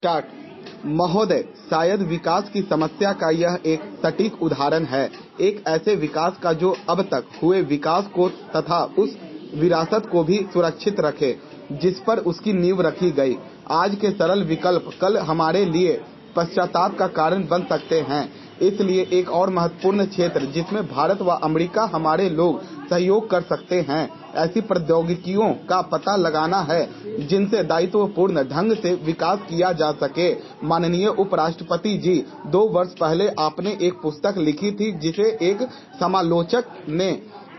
Start. महोदय, शायद विकास की समस्या का यह एक सटीक उदाहरण है, एक ऐसे विकास का जो अब तक हुए विकास को तथा उस विरासत को भी सुरक्षित रखे जिस पर उसकी नींव रखी गई। आज के सरल विकल्प कल हमारे लिए पश्चाताप का कारण बन सकते हैं। इसलिए एक और महत्वपूर्ण क्षेत्र जिसमें भारत व अमेरिका हमारे लोग सहयोग कर सकते हैं, ऐसी प्रौद्योगिकियों का पता लगाना है जिनसे दायित्वपूर्ण ढंग से विकास किया जा सके। माननीय उपराष्ट्रपति जी, 2 वर्ष पहले आपने एक पुस्तक लिखी थी जिसे एक समालोचक ने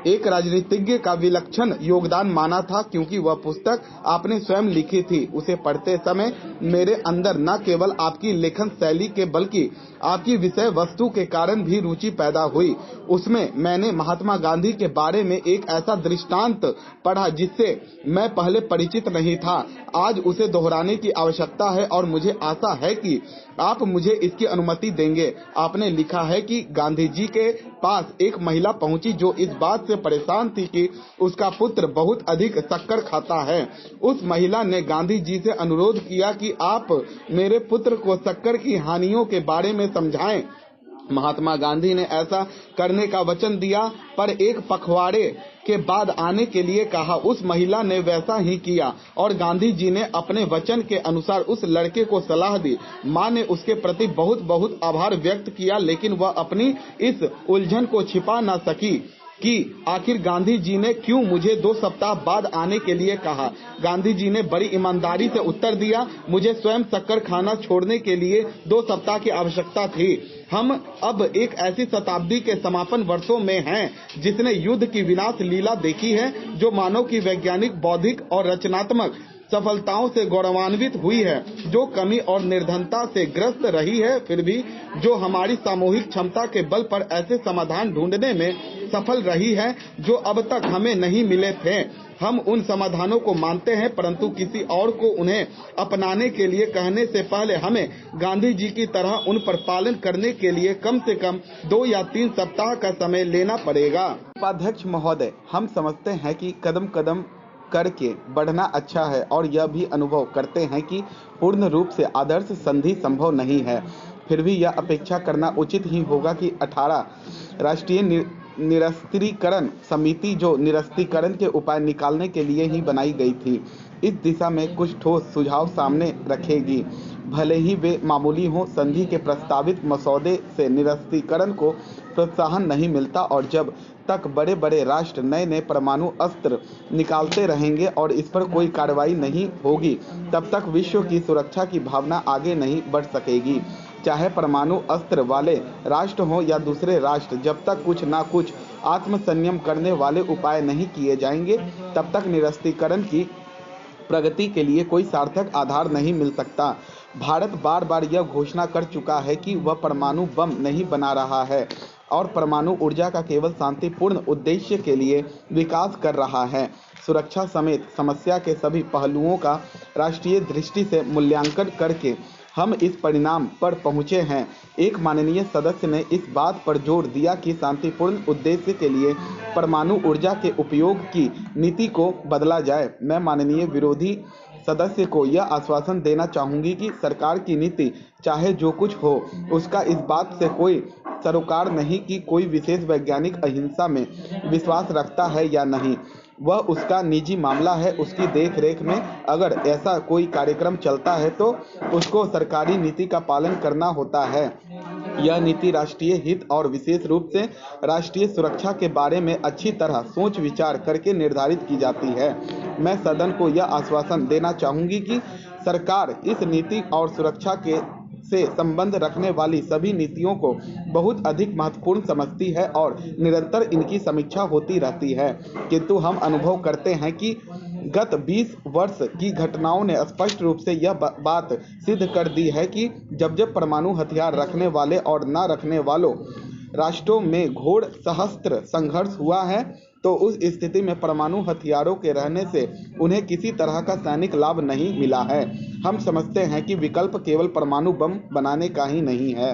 एक राजनीतिज्ञ का विलक्षण योगदान माना था, क्योंकि वह पुस्तक आपने स्वयं लिखी थी। उसे पढ़ते समय मेरे अंदर न केवल आपकी लेखन शैली के बल्कि आपकी विषय वस्तु के कारण भी रुचि पैदा हुई। उसमें मैंने महात्मा गांधी के बारे में एक ऐसा दृष्टांत पढ़ा जिससे मैं पहले परिचित नहीं था। आज उसे दोहराने की आवश्यकता है और मुझे आशा है कि आप मुझे इसकी अनुमति देंगे। आपने लिखा है कि गांधी जी के पास एक महिला पहुंची जो इस बात से परेशान थी कि उसका पुत्र बहुत अधिक शक्कर खाता है। उस महिला ने गांधी जी से अनुरोध किया कि आप मेरे पुत्र को शक्कर की हानियों के बारे में समझाएं। महात्मा गांधी ने ऐसा करने का वचन दिया, पर एक पखवाड़े के बाद आने के लिए कहा। उस महिला ने वैसा ही किया और गांधी जी ने अपने वचन के अनुसार उस लड़के को सलाह दी। माँ ने उसके प्रति बहुत बहुत आभार व्यक्त किया, लेकिन वह अपनी इस उलझन को छिपा न सकी कि आखिर गांधी जी ने क्यों मुझे 2 सप्ताह बाद आने के लिए कहा। गांधी जी ने बड़ी ईमानदारी से उत्तर दिया, मुझे स्वयं शक्कर खाना छोड़ने के लिए 2 सप्ताह की आवश्यकता थी। हम अब एक ऐसी शताब्दी के समापन वर्षों में हैं जिसने युद्ध की विनाश लीला देखी है, जो मानव की वैज्ञानिक, बौद्धिक और रचनात्मक सफलताओं से गौरवान्वित हुई है, जो कमी और निर्धनता से ग्रस्त रही है, फिर भी जो हमारी सामूहिक क्षमता के बल पर ऐसे समाधान ढूंढने में सफल रही है जो अब तक हमें नहीं मिले थे। हम उन समाधानों को मानते हैं, परंतु किसी और को उन्हें अपनाने के लिए कहने से पहले हमें गांधी जी की तरह उन पर पालन करने के लिए कम से कम 2 या 3 सप्ताह का समय लेना पड़ेगा। उपाध्यक्ष महोदय, हम समझते हैं कि कदम कदम करके बढ़ना अच्छा है और यह भी अनुभव करते हैं कि पूर्ण रूप से आदर्श संधि संभव नहीं है। फिर भी यह अपेक्षा करना उचित ही होगा कि 18 राष्ट्रीय निरस्त्रीकरण समिति, जो निरस्त्रीकरण के उपाय निकालने के लिए ही बनाई गई थी, इस दिशा में कुछ ठोस सुझाव सामने रखेगी। भले ही वे मामूली हों, संधि के प्रस्तावित मसौदे से निरस्त्रीकरण को प्रोत्साहन नहीं मिलता और जब तक बड़े बड़े राष्ट्र नए नए परमाणु अस्त्र निकालते रहेंगे और इस पर कोई कार्रवाई नहीं होगी, तब तक विश्व की सुरक्षा की भावना आगे नहीं बढ़ सकेगी। चाहे परमाणु अस्त्र वाले राष्ट्र हों या दूसरे राष्ट्र, जब तक कुछ ना कुछ आत्मसंयम करने वाले उपाय नहीं किए जाएंगे, तब तक निरस्त्रीकरण की प्रगति के लिए कोई सार्थक आधार नहीं मिल सकता। भारत बार बार यह घोषणा कर चुका है कि वह परमाणु बम नहीं बना रहा है और परमाणु ऊर्जा का केवल शांतिपूर्ण उद्देश्य के लिए विकास कर रहा है। सुरक्षा समेत समस्या के सभी पहलुओं का राष्ट्रीय दृष्टि से मूल्यांकन करके हम इस परिणाम पर पहुंचे हैं। एक माननीय सदस्य ने इस बात पर जोर दिया कि शांतिपूर्ण उद्देश्य के लिए परमाणु ऊर्जा के उपयोग की नीति को बदला जाए। मैं माननीय विरोधी सदस्य को यह आश्वासन देना चाहूंगी कि सरकार की नीति, चाहे जो कुछ हो, उसका इस बात से कोई सरोकार नहीं कि कोई विशेष वैज्ञानिक अहिंसा में विश्वास रखता है या नहीं। वह उसका निजी मामला है। उसकी देख रेख में अगर ऐसा कोई कार्यक्रम चलता है तो उसको सरकारी नीति का पालन करना होता है। यह नीति राष्ट्रीय हित और विशेष रूप से राष्ट्रीय सुरक्षा के बारे में अच्छी तरह सोच विचार करके निर्धारित की जाती है। मैं सदन को यह आश्वासन देना चाहूंगी कि सरकार इस नीति और सुरक्षा के से संबंध रखने वाली सभी नीतियों को बहुत अधिक महत्वपूर्ण समझती है और निरंतर इनकी समीक्षा होती रहती है। किंतु हम अनुभव करते हैं कि गत 20 वर्ष की घटनाओं ने स्पष्ट रूप से यह बात सिद्ध कर दी है कि जब जब परमाणु हथियार रखने वाले और न रखने वालों राष्ट्रों में घोर सशस्त्र संघर्ष हुआ है, तो उस स्थिति में परमाणु हथियारों के रहने से उन्हें किसी तरह का सैनिक लाभ नहीं मिला है। हम समझते हैं कि विकल्प केवल परमाणु बम बनाने का ही नहीं है।